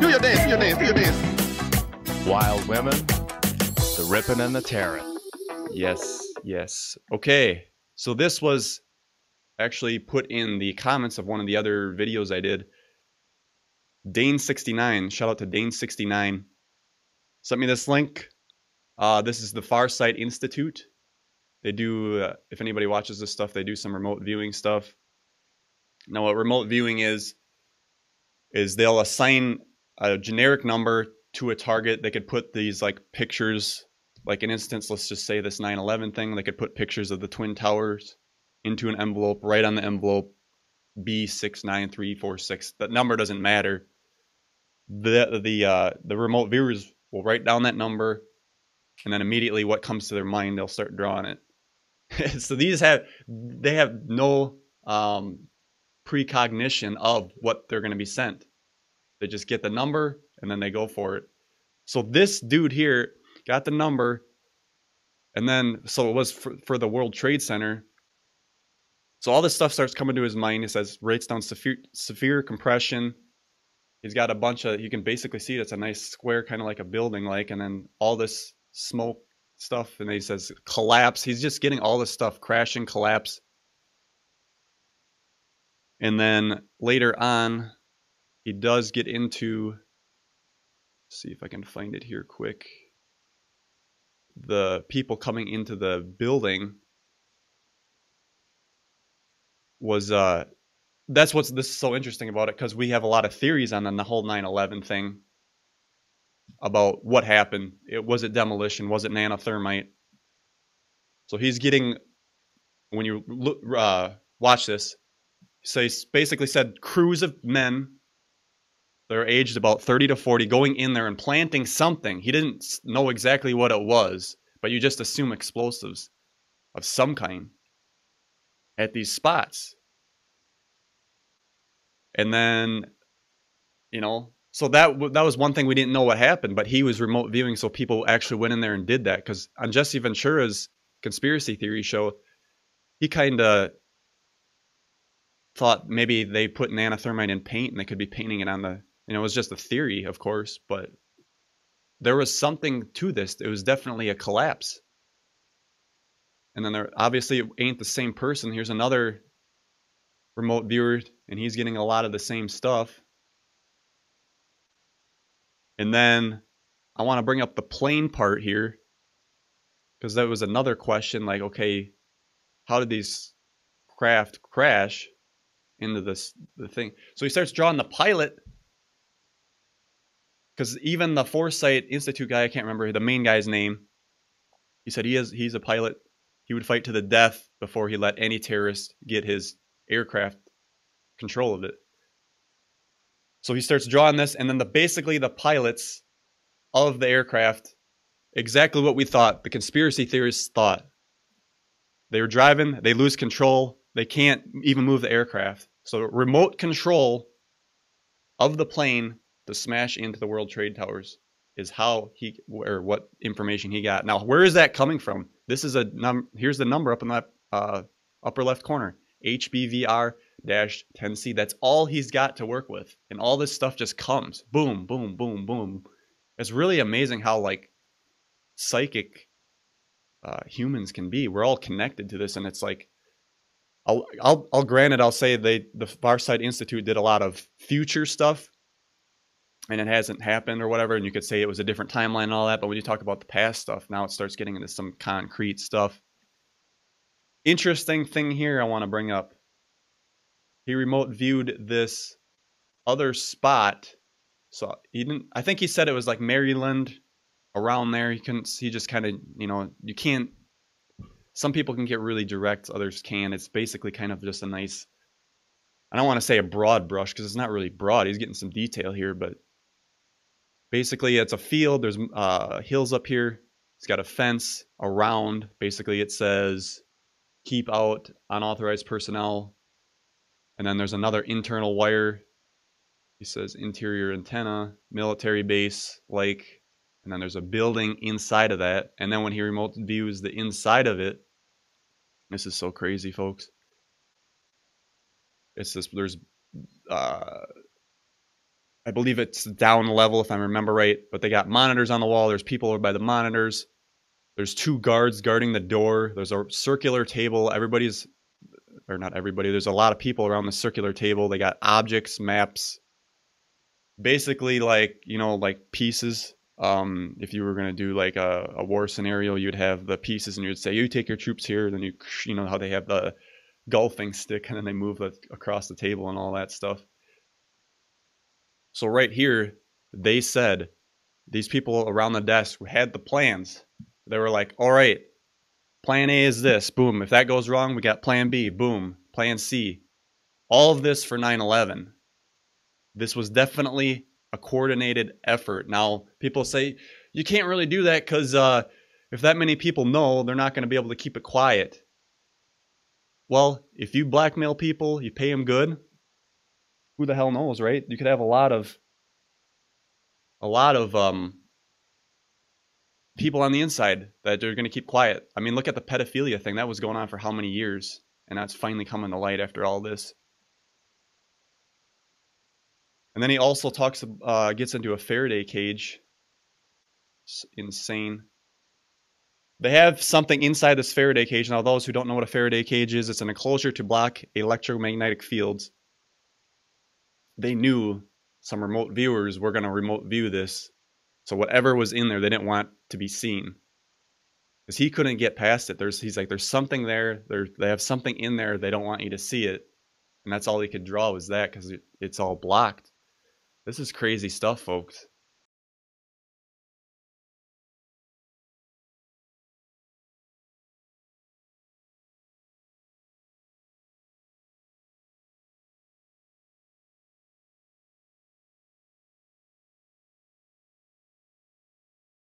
Do your dance, do your dance, do your dance. Wild women, the ripping and the tearing. Yes, yes. Okay, so this was actually put in the comments of one of the other videos I did. Dane69, shout out to Dane69. Sent me this link. This is the Farsight Institute. They do, if anybody watches this stuff, they do some remote viewing stuff. Now, what remote viewing is they'll assign a generic number to a target. They could put these like pictures, like an instance, let's just say this 9/11 thing. They could put pictures of the Twin Towers into an envelope, right on the envelope, B69346. That number doesn't matter. The remote viewers will write down that number, and then immediately what comes to their mind, they'll start drawing it. So they have no precognition of what they're going to be sent. They just get the number and then they go for it. So this dude here got the number, and then so it was for the World Trade Center. So all this stuff starts coming to his mind. He says, writes down severe compression. He's got a bunch of, you can basically see it. It's a nice square, kind of like a building, like, and then all this smoke stuff. And then he says collapse. He's just getting all this stuff, crashing, collapse. And then later on, he does get into, let's see if I can find it here quick. The people coming into the building was, that's what's this is so interesting about it, because we have a lot of theories on the whole 9/11 thing about what happened. Was it demolition? Was it nanothermite? So he's getting, when you look, watch this, so he basically said crews of men, they're aged about 30 to 40, going in there and planting something. He didn't know exactly what it was, but you just assume explosives of some kind at these spots. And then, you know, so that was one thing we didn't know what happened, but he was remote viewing, so people actually went in there and did that. Because on Jesse Ventura's conspiracy theory show, he kind of thought maybe they put nanothermite in paint and they could be painting it on the, you know, it was just a theory, of course, but there was something to this. It was definitely a collapse. And then there, obviously it ain't the same person. Here's another remote viewer, and he's getting a lot of the same stuff. And then I want to bring up the plane part here, because that was another question, like, okay, how did these craft crash into the thing? So he starts drawing the pilot, because even the Farsight Institute guy, I can't remember the main guy's name, he said he's a pilot. He would fight to the death before he let any terrorist get his aircraft control of it. So he starts drawing this, and then basically the pilots of the aircraft, exactly what we thought, the conspiracy theorists thought. They were driving, they lose control, they can't even move the aircraft. So remote control of the plane to smash into the World Trade Towers is how he, or what information he got. Now, where is that coming from? This is here's the number up in that upper left corner, HBVR-10C. That's all he's got to work with. And all this stuff just comes. Boom, boom, boom, boom. It's really amazing how, like, psychic humans can be. We're all connected to this, and it's like, I'll grant it, I'll say the Farsight Institute did a lot of future stuff, and it hasn't happened or whatever, and you could say it was a different timeline and all that, but when you talk about the past stuff, now it starts getting into some concrete stuff. Interesting thing here I want to bring up. He remote viewed this other spot. So he didn't, I think he said it was like Maryland, around there. He just kind of, you know, you can't, some people can get really direct, others can. It's basically kind of just a nice, I don't want to say a broad brush, because it's not really broad. He's getting some detail here, but basically it's a field. There's hills up here. It's got a fence around. Basically it says keep out unauthorized personnel. And then there's another internal wire. He says interior antenna, military base, like, and then there's a building inside of that. And then when he remote views the inside of it, this is so crazy, folks. It's this, there's I believe it's down level if I remember right, but they got monitors on the wall. There's people over by the monitors. There's 2 guards guarding the door. There's a circular table. Everybody's, or not everybody, there's a lot of people around the circular table. They got objects, maps, basically like, you know, like pieces. If you were going to do like a war scenario, you'd have the pieces and you'd say, you take your troops here. Then you know how they have the golfing stick and then they move across the table and all that stuff. So right here, they said these people around the desk had the plans. They were like, all right, plan A is this. Boom. If that goes wrong, we got plan B. Boom. Plan C. All of this for 9/11. This was definitely a coordinated effort. Now, people say, you can't really do that because if that many people know, they're not going to be able to keep it quiet. Well, if you blackmail people, you pay them good, who the hell knows, right? You could have a lot of people on the inside that are going to keep quiet. I mean, look at the pedophilia thing. That was going on for how many years? And that's finally coming to light after all this. And then he also gets into a Faraday cage. It's insane. They have something inside this Faraday cage. Now, those who don't know what a Faraday cage is, it's an enclosure to block electromagnetic fields. They knew some remote viewers were going to remote view this. So whatever was in there, they didn't want to be seen. Because he couldn't get past it. He's like, there's something there. They have something in there. They don't want you to see it. And that's all he could draw was that because it's all blocked. This is crazy stuff, folks.